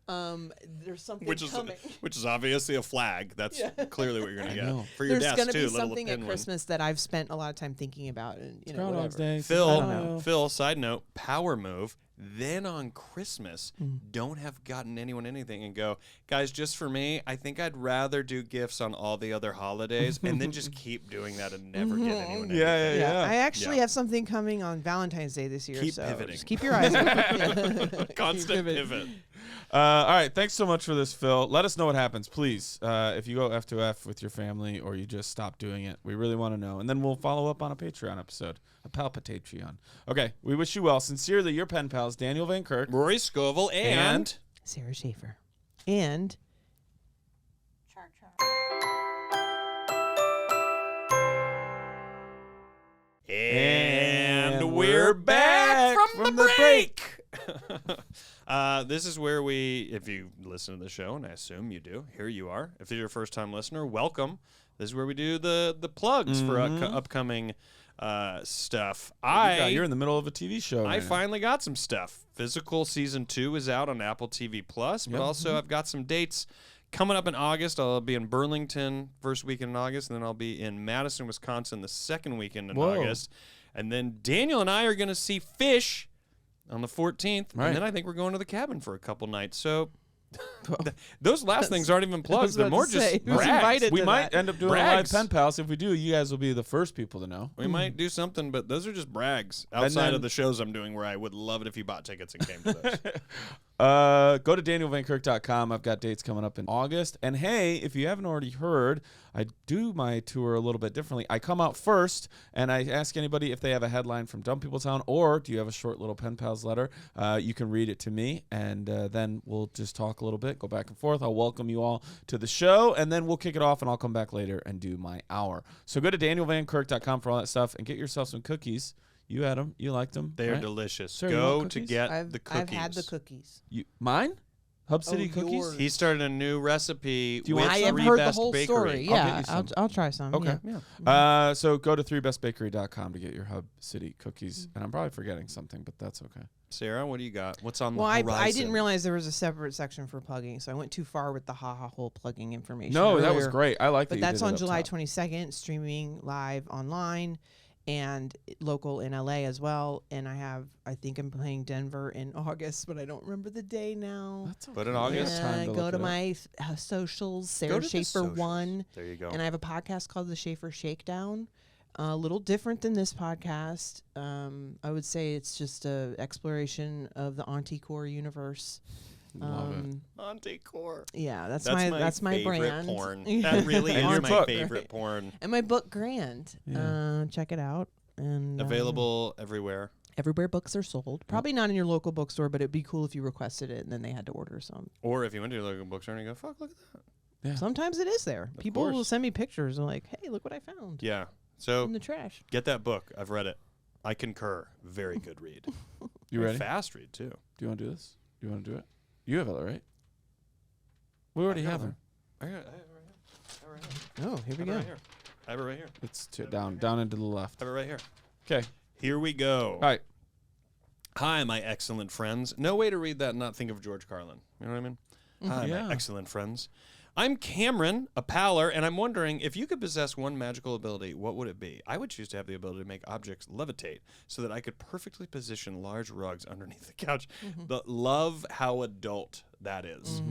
there's something coming.
Which is obviously a flag. That's clearly what you're gonna
know.
get for your
There's
desk
gonna
too.
be
little
something at
pin one.
Christmas that I've spent a lot of time thinking about, and you know,
Groundhog's
whatever.
Day.
Phil, Phil, side note, power move. Then on Christmas, don't have gotten anyone anything and go, guys, just for me, I think I'd rather do gifts on all the other holidays and then just keep doing that and never get anyone anything.
Yeah.
I actually
Yeah.
have something coming on Valentine's Day this year.
Keep
so
pivoting.
just keep your eyes open.
Constant pivot.
All right, thanks so much for this, Phil. Let us know what happens, please. If you go F to F with your family or you just stop doing it, we really want to know. And then we'll follow up on a Patreon episode, a Palpitatreon. Okay, we wish you well. Sincerely, your pen pals, Daniel Van Kirk.
Rory Scovel and
Sarah Schaefer, and
And we're back from the break.
This is where we, if you listen to the show, and I assume you do, here you are. If you're your first time listener, welcome. This is where we do the plugs for upcoming stuff.
You're in the middle of a TV show.
I
right now.
finally got some stuff. Physical Season 2 is out on Apple TV Plus, but also I've got some dates coming up in August. I'll be in Burlington first weekend in August, and then I'll be in Madison, Wisconsin the second weekend in August. And then Daniel and I are going to see Fish on the 14th,
Right.
and then I think we're going to the cabin for a couple nights. So those last things aren't even
I
plugs.
was
They're
about
more
to
just
say, who's
brags.
invited?
We
to
might
that.
end up doing a
Brags.
live pen pals. If we do, you guys will be the first people to know.
We might do something, but those are just brags outside of the shows I'm doing where I would love it if you bought tickets and came to those.
Go to danielvankirk.com. I've got dates coming up in August. And hey, if you haven't already heard, I do my tour a little bit differently. I come out first, and I ask anybody if they have a headline from Dumb People Town, or do you have a short little pen pals letter? You can read it to me, and then we'll just talk a little bit, go back and forth. I'll welcome you all to the show, and then we'll kick it off, and I'll come back later and do my hour. So go to danielvankirk.com for all that stuff, and get yourself some cookies. You had them. You liked them.
They are
right?
delicious.
Sir, you
Go
want
to
cookies?
get
I've
the cookies.
I've had the cookies.
Mine? Hub City cookies?
yours.
He started a new recipe
you
with
want
I
some?
have
Three
heard the
Best
whole
Bakery.
story.
I'll get
Yeah,
you some.
I'll try some.
Okay.
Yeah.
So go to 3bestbakery.com to get your Hub City cookies. And I'm probably forgetting something, but that's okay.
Sarah, what do you got? What's on
Well,
the horizon?
I didn't realize there was a separate section for plugging, so I went too far with the hole plugging information.
No, that was
earlier.
great. I like that
But
you
that's
did it
on
up
July
top.
22nd, streaming live online. and local in LA as well. And I think I'm playing Denver in August, but I don't remember the day now.
That's okay.
But in August,
Yeah, go to
look it up.
my socials,
Go
Sarah
to the
Schaefer
socials.
1.
There you go.
And I have a podcast called The Schaefer Shakedown. A little different than this podcast. I would say it's just a exploration of the Anticore universe.
Love it.
Anticore.
Yeah, that's my
favorite
brand.
porn. That really
And
is
your
my
book.
favorite porn.
And my book Grand.
Yeah.
Check it out. And
Available everywhere.
everywhere books are sold. Probably not in your local bookstore, but it'd be cool if you requested it and then they had to order some.
Or if you went to your local bookstore and you go, fuck, look at that.
Yeah.
Sometimes it is there. People will
course.
send me pictures and like, hey, look what I found
Yeah. So
in the trash.
get that book. I've read it. I concur. Very good read.
You
Very
ready?
Fast read, too.
Do you want to do this? You want to do it? You have it, right? We already have it.
I got it right here.
Oh, here we go.
I have it right here.
It's down and to the left.
I have it right here.
Okay.
Here we go.
All right.
Hi, my excellent friends. No way to read that and not think of George Carlin. You know what I mean? Hi,
Yeah.
my excellent friends. I'm Kameron, a paler, and I'm wondering if you could possess one magical ability, what would it be? I would choose to have the ability to make objects levitate so that I could perfectly position large rugs underneath the couch. But love how adult that is.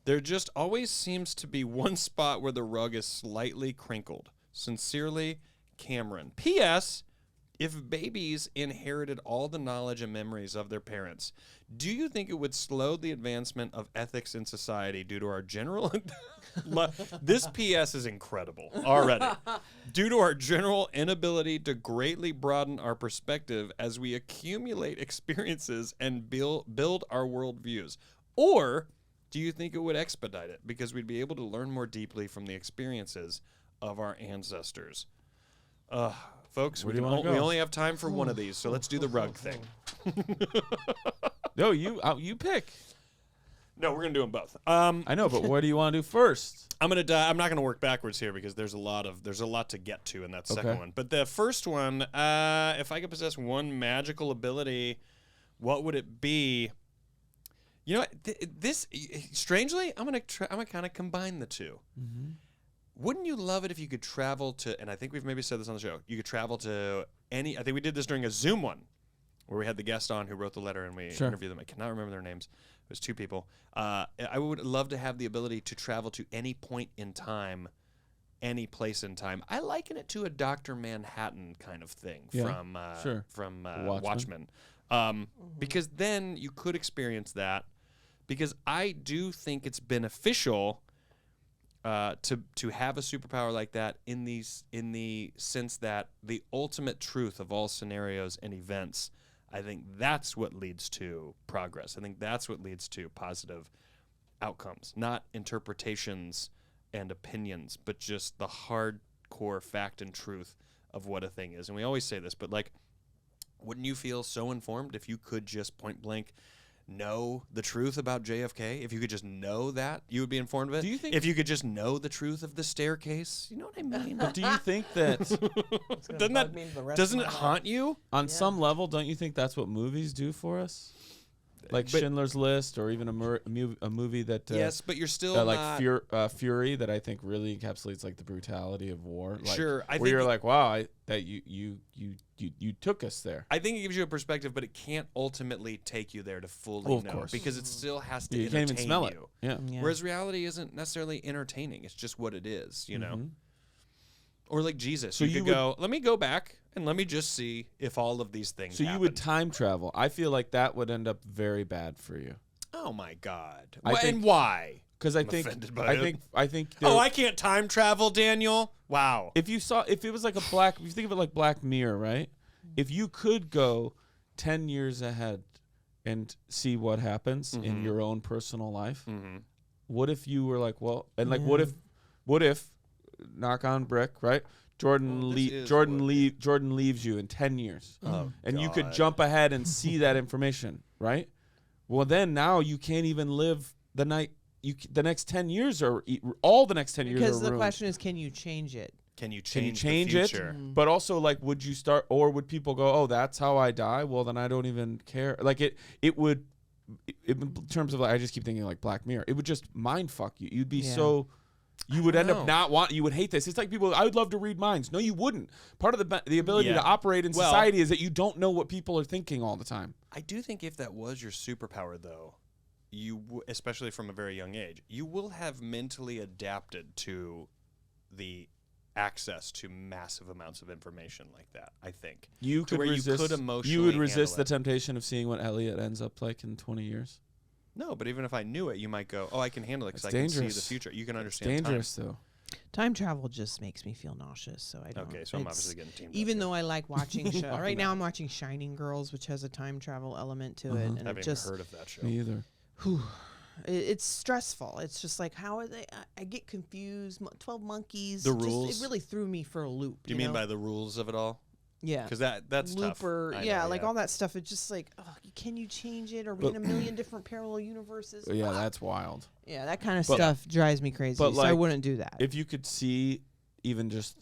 There just always seems to be one spot where the rug is slightly crinkled. Sincerely, Kameron. P.S. If babies inherited all the knowledge and memories of their parents, do you think it would slow the advancement of ethics in society due to our general... This PS is incredible already. Due to our general inability to greatly broaden our perspective as we accumulate experiences and build our worldviews? Or do you think it would expedite it because we'd be able to learn more deeply from the experiences of our ancestors? Folks,
Where
we
do you wanna go?
only have time for one of these, so let's do the rug thing.
No, you pick.
No, we're gonna do them both.
I know, but what do you want to do first?
I'm gonna I'm not gonna work backwards here because there's a lot to get to in that second
Okay.
one. But the first one, if I could possess one magical ability, what would it be? You know what? This strangely, I'm gonna kind of combine the two. Wouldn't you love it if you could travel to, and I think we've maybe said this on the show, you could travel to any, I think we did this during a Zoom one, where we had the guest on who wrote the letter and we interviewed them. I cannot remember their names. It was two people. I would love to have the ability to travel to any point in time, any place in time. I liken it to a Dr. Manhattan kind of thing from Watchmen. Because then you could experience that, because I do think it's beneficial to have a superpower like that in the sense that the ultimate truth of all scenarios and events, I think that's what leads to progress. I think that's what leads to positive outcomes, not interpretations and opinions, but just the hardcore fact and truth of what a thing is. And we always say this, but like, wouldn't you feel so informed if you could just point blank know the truth about JFK? If you could just know that, you would be informed of it.
Do you think
if you could just know the truth of the staircase? You know what I mean?
But do you think that
Doesn't it haunt you?
on some level, don't you think that's what movies do for us? Like Schindler's List, or even a movie that
Yes, but you're still
like
not...
Fury, that I think really encapsulates like the brutality of war. Like,
Sure, I
where
think
you're like, wow, that you took us there.
I think it gives you a perspective, but it can't ultimately take you there to fully
Well, of
know,
course.
because it still has to
You
entertain
can't even smell
you.
it. Yeah.
Whereas reality isn't necessarily entertaining; it's just what it is, you know.
Mhm.
Or like Jesus,
So
you
you
could
would-
go, let me go back and let me just see if all of these things.
So you would
happened."
time travel. I feel like that would end up very bad for you.
Oh my God!
I think-
And why?
Because I
I'm
think
offended by
I
it.
think I think
Oh, I can't time travel, Daniel. Wow.
if it was like if you think of it like Black Mirror, right? If you could go 10 years ahead and see what happens in your own personal life, what if you were like, well, and like what if knock on brick, right? Jordan leaves you in 10 years. And you could jump ahead and see that information, right? Well, then now you can't even live the next 10 years, or all the next 10 years
Because
are
the
ruined.
question is, can you change it?
Can you
Can you
change
change
the
it?
future?
But also, like, would you start, or would people go, oh, that's how I die? Well, then I don't even care. Like, it would, in terms of, like, I just keep thinking like Black Mirror, it would just mind fuck you. You'd be so You would end up not want. You would hate this. It's like people. I would love to read minds. No, you wouldn't. Part of the ability to operate in society is that you don't know what people are thinking all the time.
I do think if that was your superpower, though, especially from a very young age, you will have mentally adapted to the access to massive amounts of information like that. I think
you could resist.
Emotionally
you would resist
handle
the temptation of seeing what Elliot ends up like in 20 years.
No, but even if I knew it, you might go, "Oh, I can handle it because I can see the future." You can understand.
It's dangerous, though.
Time travel just makes me feel nauseous, so I don't.
Okay, so I'm obviously getting teamed.
Even though I like watching shows. Right now, I'm watching Shining Girls, which has a time travel element to it, and
I haven't even heard of that show.
Me either.
It's stressful. It's just like, how are they? I get confused. 12 Monkeys.
The rules.
It really threw me for a loop.
Do you mean by the rules of it all?
Yeah.
Because that's
Looper,
tough.
Yeah, like all that stuff. It's just like, can you change it? Are we in a million different parallel universes?
Yeah, that's wild.
Yeah, that kind of stuff drives me crazy.
But
so I wouldn't do that.
If you could see even just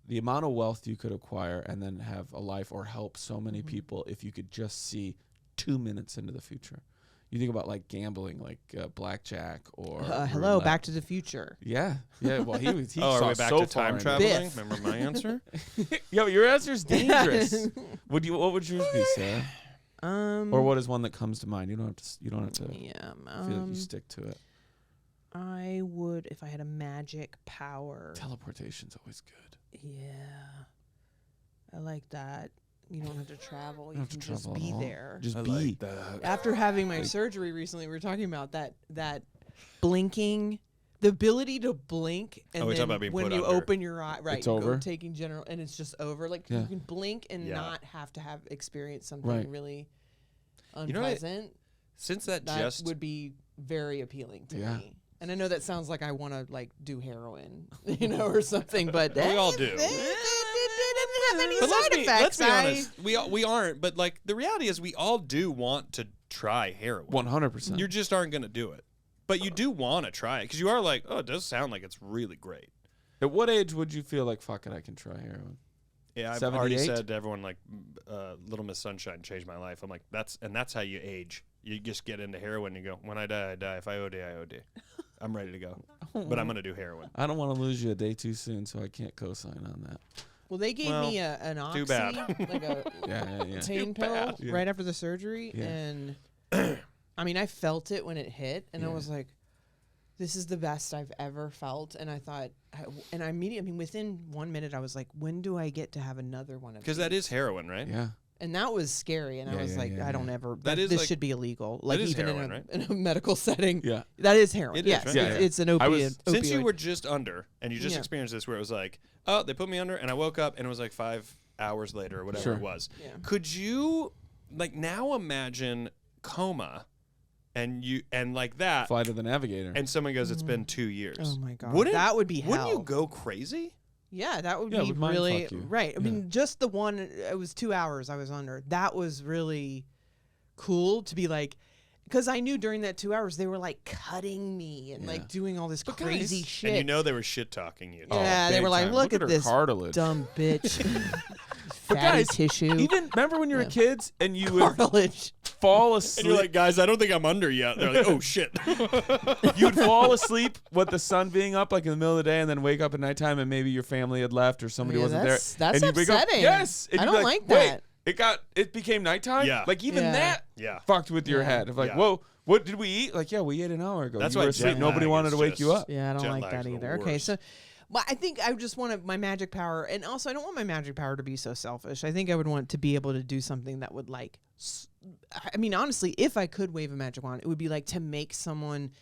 the amount of wealth you could acquire and then have a life or help so many people, if you could just see 2 minutes into the future. You think about like gambling, like blackjack or
hello,
roulette.
Back to the Future.
Yeah. Well, he
are
saw
we back
so
to
far
time
into
traveling?
Biff.
Remember my answer?
Yo, your answer's dangerous. What would yours be, Sarah? Or what is one that comes to mind? You don't have to.
Yeah.
I feel like you stick to it.
I would, if I had a magic power.
Teleportation's always good.
Yeah. I like that. You don't have to travel. You
have
can
to
just
travel at
be
all.
there.
Just
I
be.
like that.
After having my surgery recently, we were talking about that blinking, the ability to blink, and
we talk
then
about being
when
put
you
under.
open your eye, right,
It's
you
over?
go taking general, and it's just over. Like
Yeah.
you can blink and
Yeah.
not have to have experienced something
Right.
really
You know what?
unpleasant.
Since that
That would be very appealing to me. And I know that sounds like I want to like do heroin, or something, but
we all do.
It didn't have any
But
side
let's
effects.
be honest. We aren't, but like the reality is we all do want to try heroin.
100%.
You just aren't going to do it. But you do want to try it because you are like, oh, it does sound like it's really great.
At what age would you feel like, fuck it, I can try heroin?
Yeah, I've
78?
already said to everyone, like, Little Miss Sunshine changed my life. I'm like, that's how you age. You just get into heroin and you go, when I die, I die. If I OD, I OD. I'm ready to go. But I'm going to do heroin.
I don't want to lose you a day too soon, so I can't co-sign on that.
Well, they gave me an oxy,
too bad.
like a
Yeah.
pain pill right after the surgery, and I mean, I felt it when it hit, and I was like, "This is the best I've ever felt." And I thought, and I immediately, I mean, within 1 minute, I was like, "When do I get to have another one of these?"
Because that is heroin, right?
Yeah.
And that was scary, and I was like, "I don't ever. This
like-
should be illegal. Like
is
even
heroin,
in
right?
in a medical setting.
Yeah.
That is heroin.
It is,
Yes,
right?
Yeah,
it's an
I
opiate.
was-
Since you
opioid.
were just under and you just experienced this where it was like, oh, they put me under and I woke up and it was like 5 hours later or whatever
Sure.
it was.
Yeah.
Could you like now imagine coma and like that
Flight of the Navigator.
and someone goes, it's been 2 years.
Oh my god,
Wouldn't,
that would be hell.
Wouldn't you go crazy?
Yeah, that would
Yeah, it
be
would mind
really
fuck you.
right. I mean, just the one. It was 2 hours I was under. That was really cool to be like, because I knew during that 2 hours they were like cutting me and like doing all this crazy
guys-
shit.
And you know they were shit talking you.
yeah, they
big
were like,
time.
look
Look
at
at her
this
cartilage."
dumb bitch,
But
fatty
guys,
tissue,
Even remember when you were kids and you would
cartilage.
fall asleep.
And you're like, guys, I don't think I'm under yet. They're like, oh shit.
You'd fall asleep with the sun being up like in the middle of the day and then wake up at nighttime and maybe your family had left or somebody
Yeah,
wasn't there.
that's
and you'd wake up,
upsetting.
yes. And
I
you'd be
don't like
Wait,
that.
it became nighttime?
Yeah.
Like even
Yeah.
that
Yeah.
fucked with your
Yeah.
head. Of like,
Yeah.
whoa, what did we eat? Like, yeah, we ate an hour ago.
That's
you
why
were asleep.
jet
Nobody
lag
wanted
is
to wake you
just-
up.
Yeah, I don't
Jet
like
lag's
that
the
either. Okay,
worst.
so well, I think I just want my magic power, and also I don't want my magic power to be so selfish. I think I would want to be able to do something that would like, I mean, honestly, if I could wave a magic wand, it would be like to make someone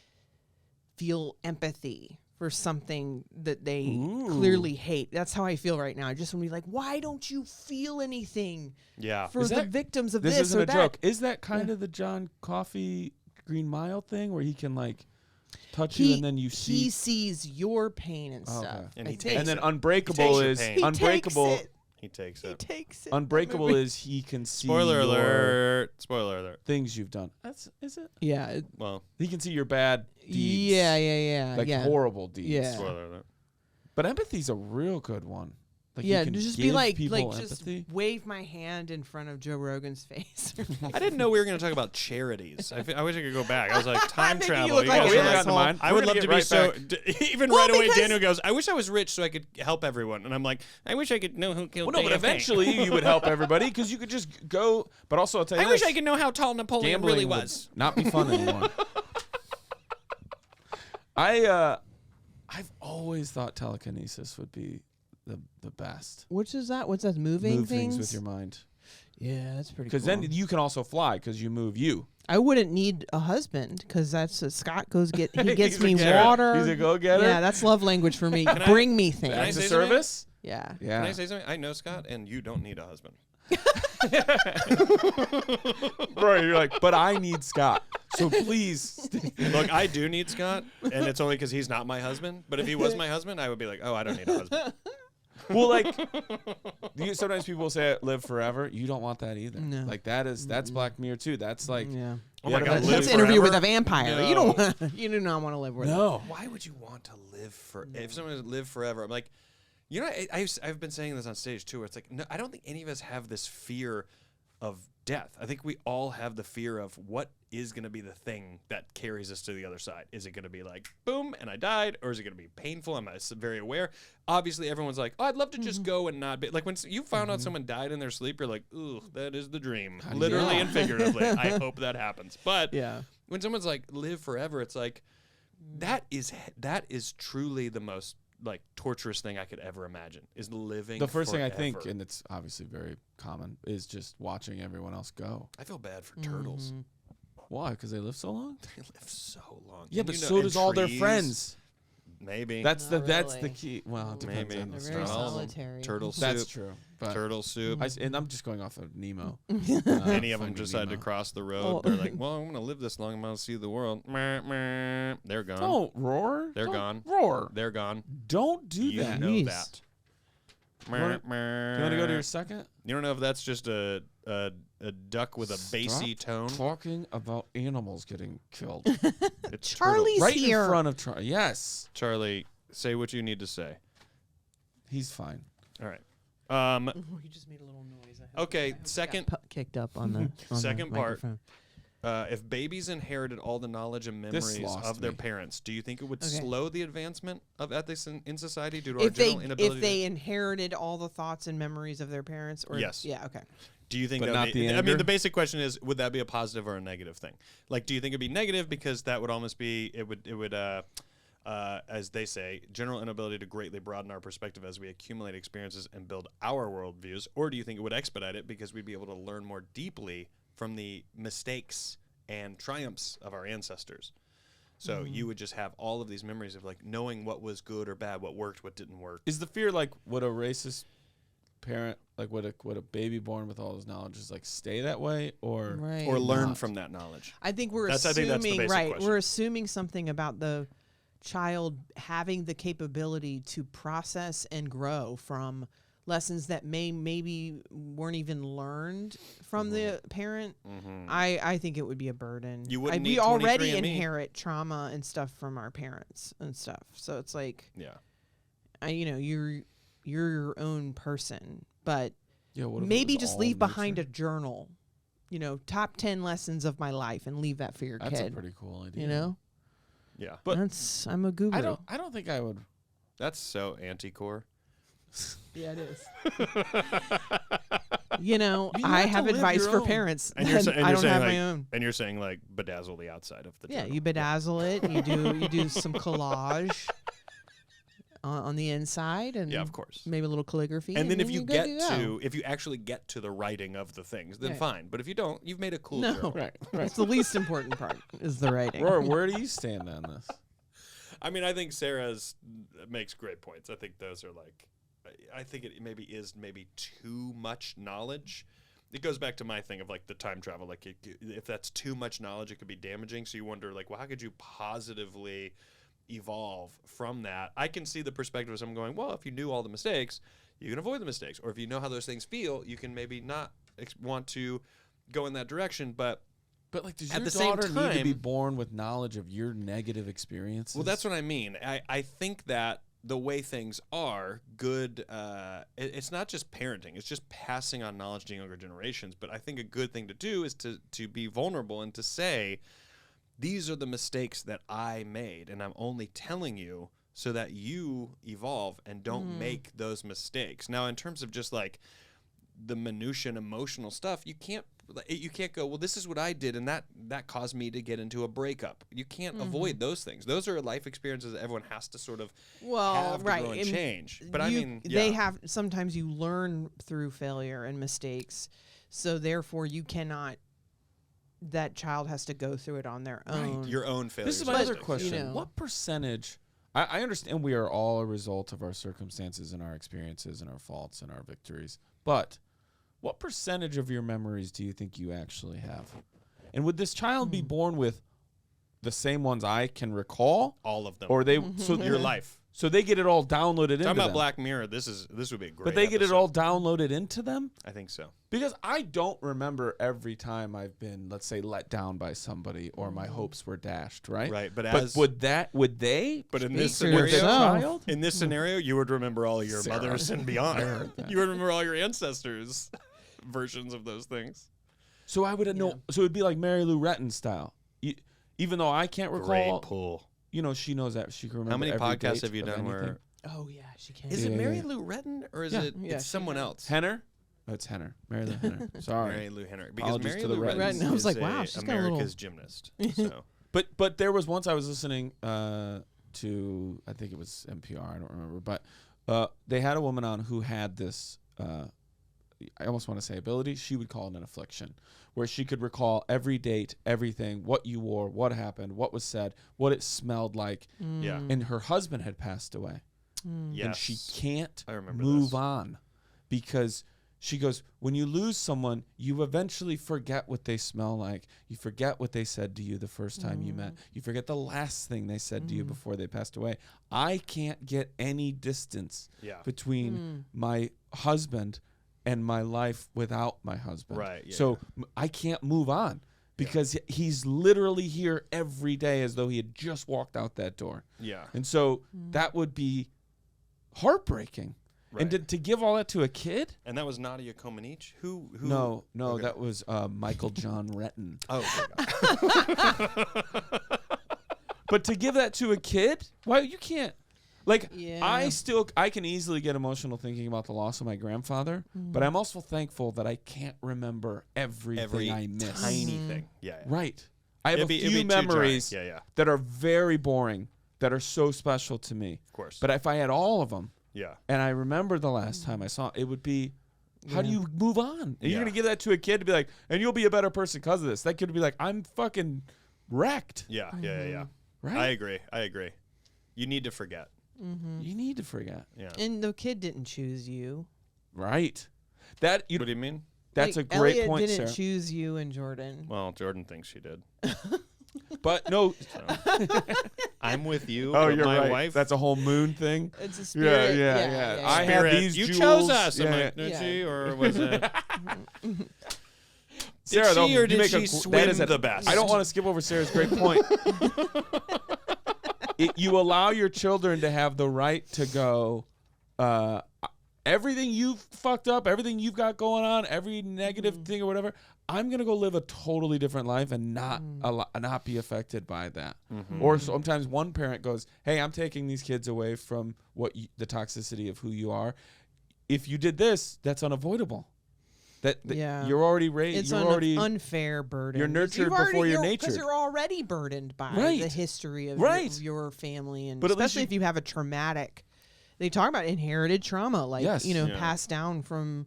feel empathy for something that they clearly hate. That's how I feel right now. I just want to be like, why don't you feel anything
Yeah.
for the victims of
This
this
isn't
or
a
that?
joke. Is that kind of the John Coffey Green Mile thing where he can like touch you and then you see?
He sees your pain and stuff.
Okay.
And
I
he
think.
takes
And then
it.
Unbreakable
He takes
is
your pain.
He
Unbreakable.
takes it.
He takes
He
it.
takes it.
Unbreakable is he can see
Spoiler
your
alert. Spoiler alert.
things you've done. Is it?
Yeah.
Well,
He can see your bad deeds.
Yeah.
Like
yeah.
horrible deeds.
Yeah.
spoiler alert.
But empathy's a real good one. Like
Yeah,
you can
just be
give
like
people
just
empathy?
wave my hand in front of Joe Rogan's face.
I didn't know we were going to talk about charities. I wish I could go back. I was like, time
Making you
travel.
look
You
like
guys
an
are like-
asshole.
I
We're
would
gonna
love
get
to be
right
so.
back.
Even
Well,
right away,
because-
Daniel goes, "I wish I was rich so I could help everyone." And I'm like, "I wish I could know who killed."
Well, no, but
JFK.
eventually you would help everybody because you could just go. But also, I'll tell you
I wish
this,
I could know how tall Napoleon
gambling
really
would
was.
not be fun anymore. I've always thought telekinesis would be the best.
Which is that? What's that? Moving
Move things
things
with your mind.
Yeah, that's pretty.
Because then you can also fly because you move you.
I wouldn't need a husband because that's Scott goes get he gets
He's a
me
getter.
water.
He's a go-getter.
Yeah, that's love language for me.
I-
Bring me
Can I
things.
say
It's a
something?
service.
Yeah.
Yeah.
Can I say something? I know Scott, and you don't need a husband.
Right, you're like, but I need Scott. So please.
Look, I do need Scott, and it's only because he's not my husband. But if he was my husband, I would be like, "Oh, I don't need a husband."
Well, like, sometimes people say live forever. You don't want that either.
No.
Like that's Black Mirror too. That's like,
Yeah.
Oh my
Yeah,
God,
that's-
live
Let's interview with
forever?
a vampire.
No.
You don't want. You do not want to live with.
no.
Why would you want to live for? If someone has lived forever, I'm like, you know, I've been saying this on stage too. Where it's like, no, I don't think any of us have this fear of death. I think we all have the fear of what is going to be the thing that carries us to the other side. Is it going to be like boom and I died, or is it going to be painful? I'm very aware. Obviously, everyone's like, oh, I'd love to just go and not be like when you found out someone died in their sleep. You're like, ooh, that is the dream, literally and figuratively. I hope that happens. But
Yeah.
when someone's like live forever, it's like that is truly the most like torturous thing I could ever imagine is living.
The first thing I think,
forever.
and it's obviously very common, is just watching everyone else go.
I feel bad for turtles.
Why? Because they live so long.
They live so long.
Yeah,
And
but
you know-
so
and
does all their
trees,
friends.
Maybe
That's
Not
the
really.
key. Well, it depends
Maybe.
on the
They're very
style.
Not all of them.
solitary.
turtle soup.
That's true. But
Turtle soup.
and I'm just going off of Nemo.
Any of them
Finding
decide to
Nemo.
cross the road.
Oh.
They're like, well, I'm gonna live this long. I'm gonna see the world. Meh, meh. They're gone.
Don't roar.
They're
Don't
gone.
Roar.
They're gone.
Don't do
You
that.
know
Jeez.
that.
You want to go to your second?
You don't know if that's just a duck with a bassy tone.
Talking about animals getting killed
It's
Charlie's
right
here.
in front of Charlie. Yes,
Charlie, say what you need to say.
he's fine.
All right.
You just made a little noise.
Okay, second
Kicked up on the on
Second
the
part.
microphone.
if babies inherited all the knowledge and
This
memories
lost
of their
me.
parents, do you think it would
Okay.
slow the advancement of ethics in society due to our
If they
general inability?
if they inherited all the thoughts and memories of their parents, or
Yes.
yeah, okay.
do you think
But
that
not
would
the
be, I
anger?
mean, the basic question is, would that be a positive or a negative thing? Like, do you think it'd be negative because that would almost be it would as they say, general inability to greatly broaden our perspective as we accumulate experiences and build our worldviews, or do you think it would expedite it because we'd be able to learn more deeply from the mistakes and triumphs of our ancestors? So you would just have all of these memories of like knowing what was good or bad, what worked, what didn't work.
Is the fear like would a racist parent, like would a baby born with all his knowledge just like stay that way, or
Right.
Or learn
Not.
from that knowledge.
I think we're
I think
assuming
that's the basic
right.
question.
We're assuming something about the child having the capability to process and grow from lessons that maybe weren't even learned from the parent. I think it would be a burden.
You wouldn't
we
need
already
23andMe.
inherit trauma and stuff from our parents and stuff. So it's like,
Yeah.
you're your own person, but
yeah, what if it
maybe
was
just
all
leave behind
nature?
a journal. Top 10 lessons of my life and leave that for your
That's
kid.
a pretty cool idea.
You know?
Yeah.
But
I'm a guru.
I don't think I would.
That's so anti-core.
Yeah, it is.
You
I
have to
have
live
advice
your
for
own.
parents.
And you're,
that
and
I
you're
don't
saying
have
like,
my own.
and you're saying like bedazzle the outside of the
Yeah,
journal.
you bedazzle it. You do some collage on the inside, and
Yeah, of course.
maybe a little calligraphy.
And then if you
you're good
get
go.
to, if you actually get to the writing of the things, then
Right.
fine. But if you don't, you've made a cool
No.
journal.
Right,
It's the least important part is the writing.
Rory, where do you stand on this?
I mean, I think Sarah's makes great points. I think those are like, I think it maybe is too much knowledge. It goes back to my thing of like the time travel. Like if that's too much knowledge, it could be damaging. So you wonder like, well, how could you positively evolve from that? I can see the perspective of someone going, well, if you knew all the mistakes, you can avoid the mistakes. Or if you know how those things feel, you can maybe not want to go in that direction. But
But does
At
your
the same
daughter need to be
time-
born with knowledge of your negative experiences?
well, that's what I mean. I think that the way things are, good. It's not just parenting; it's just passing on knowledge to younger generations. But I think a good thing to do is to be vulnerable and to say, these are the mistakes that I made, and I'm only telling you so that you evolve and don't make those mistakes. Now, in terms of just like the minutiae and emotional stuff, you can't go, well, this is what I did, and that caused me to get into a breakup. You can't avoid those things. Those are life experiences that everyone has to sort of have to grow and change. But
they have, sometimes you learn through failure and mistakes, so therefore you cannot, that child has to go through it on their own.
Your own failure.
This is my other question. What percentage, I understand we are all a result of our circumstances and our experiences and our faults and our victories, but what percentage of your memories do you think you actually have? And would this child be born with the same ones I can recall?
All of them.
Or they
your life.
So they get it all downloaded into them.
Talking about Black Mirror, this would be a great
But they get it
episode.
all downloaded into them?
I think so.
Because I don't remember every time I've been, let's say, let down by somebody or my hopes were dashed, right?
Right, but
would they?
But in
speak
this
to their
scenario,
child?
in this scenario, you would remember all your
Sarah.
mothers and beyond.
I heard that.
You would remember all your ancestors' versions of those things.
So I would know. So it'd be like Mary Lou Retton style. Even though I can't recall.
Great pull.
You know, she knows that she can remember.
How many
every
podcasts
date
have you
of
done
anything.
where?
Oh yeah, she can.
Is it
Yeah,
Mary
yeah.
Lou Retton or is
Yeah.
it
Yeah,
it's
she
someone
can.
else?
Henner? Oh, it's Henner. Mary Lou Henner. Sorry.
Mary Lou Henner. Because
Apologies
Mary
to the
Lou
Rettons.
Retton
I was
is
like, wow, she's got a little-
America's gymnast. So
But there was once I was listening to, I think it was NPR, I don't remember, but they had a woman on who had this, I almost want to say ability, she would call it an affliction, where she could recall every date, everything, what you wore, what happened, what was said, what it smelled like.
yeah.
And her husband had passed away.
Yes.
And she can't
I remember
move
this.
on because she goes, when you lose someone, you eventually forget what they smell like. You forget what they said to you the first time you met. You forget the last thing they said to you before they passed away. I can't get any distance between my husband and my life without my husband.
Right, yeah,
so I can't move on because he's literally here every day as though he had just walked out that door.
Yeah.
And so that would be heartbreaking.
Right.
And to give all that to a kid?
And that was Nadia Comaneci? Who
No,
okay.
that was Michael John Retton.
Oh, okay.
But to give that to a kid? Why you can't? Like
Yeah.
I can easily get emotional thinking about the loss of my grandfather, but I'm also thankful that I can't remember everything I missed.
Tiny thing. Yeah.
Right. I have
It'd
a
be too
few
giant.
memories
Yeah.
that are very boring, that are so special to me.
Of course.
But if I had all of them,
yeah.
and I remember the last time I saw it, would be, how do you move on? And you're
Yeah.
going to give that to a kid to be like, and you'll be a better person because of this. That kid would be like, I'm fucking wrecked.
Yeah.
Right?
I agree. You need to forget.
You need to forget.
Yeah.
And the kid didn't choose you.
Right. That
What do you mean?
That's
Like,
a great
Elliot
point,
didn't
Sarah.
choose you and Jordan.
Well, Jordan thinks she did.
But no.
So. I'm with you.
Oh,
but
you're
my
right.
wife.
That's a whole moon thing.
It's a
Yeah,
spirit.
yeah. I have
Spirit,
these
you
jewels.
chose us. I'm
Yeah,
like,
yeah.
did
Yeah.
she, or was it?
Sarah, though,
she or
you
did
make
she
that
swim
is
the best?
I don't want to skip over Sarah's great point. You allow your children to have the right to go, everything you've fucked up, everything you've got going on, every negative thing or whatever, I'm going to go live a totally different life and not be affected by that. Or sometimes one parent goes, hey, I'm taking these kids away from the toxicity of who you are. If you did this, that's unavoidable. That you're already raised.
It's
you're
an
already
unfair burden.
you're nurtured before you're natured.
Because you're already burdened by
Right.
the history of
Right.
your family, and
But at least
especially if you have a traumatic. They talk about inherited trauma, like
Yes.
Yeah.
Yeah.
passed down from,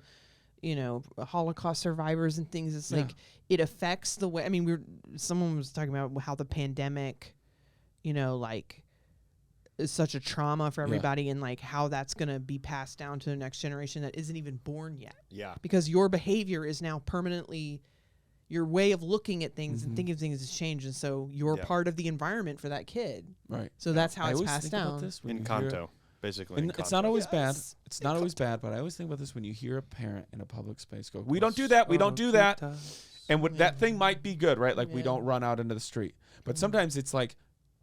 Holocaust survivors and things. It's like it affects the way. I mean, someone was talking about how the pandemic, is such a trauma for everybody, and like how that's going to be passed down to the next generation that isn't even born yet.
Yeah.
Because your behavior is now permanently, your way of looking at things and thinking of things has changed, and so you're part of the environment for that kid.
right.
So that's how
I
it's
always
passed
think about
down.
this when
In
you hear-
Kanto, basically.
And
in
it's
Kanto.
not always bad.
Yes.
It's not always bad, but I always think about this when you hear a parent in a public space go, "We don't do that. We don't do that." And that thing might be good, right? Like we
Yeah.
don't run out into the street. But sometimes it's like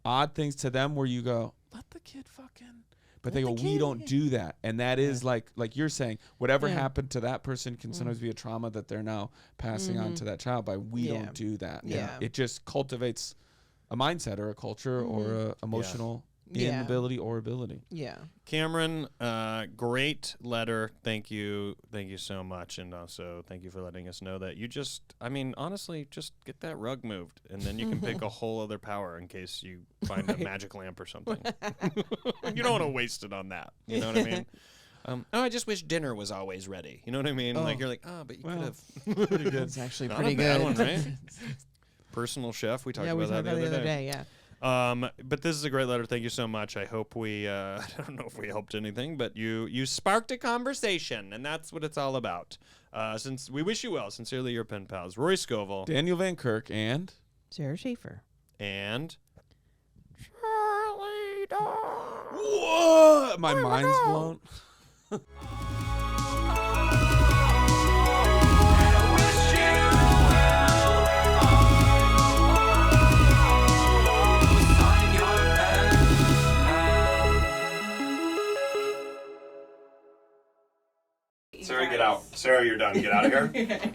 odd things to them where you go, "Let the kid fucking." But they
Let
go,
the
we
kid-
don't do that. And that is like you're saying, whatever
Yeah.
happened to that person can sometimes be a trauma that they're now passing on to that child by we
Yeah.
don't do that. And
Yeah.
it just cultivates a mindset or a culture or a emotional
Yeah.
inability or ability.
Yeah.
Cameron, great letter. Thank you so much, and also thank you for letting us know that you just, I mean, honestly, just get that rug moved, and then you can pick a whole other power in case you find a magic lamp or something. You don't want to waste it on that. You know what I mean? I just wish dinner was always ready. You know what I mean? Like you're like, but you could have.
Pretty good.
It's actually
Not
pretty
a bad
good.
one, right? Personal chef. We talked
Yeah,
about
we
that
talked about
the other day.
Yeah.
But this is a great letter. Thank you so much. I hope we, I don't know if we helped anything, but you sparked a conversation, and that's what it's all about. Since we wish you well. Sincerely, your pen pals, Rory Scovel
Daniel Van Kirk and
Sarah Schaefer.
and
what? My mind's blown.
Sarah, get out. Sarah, you're done. Get out of here.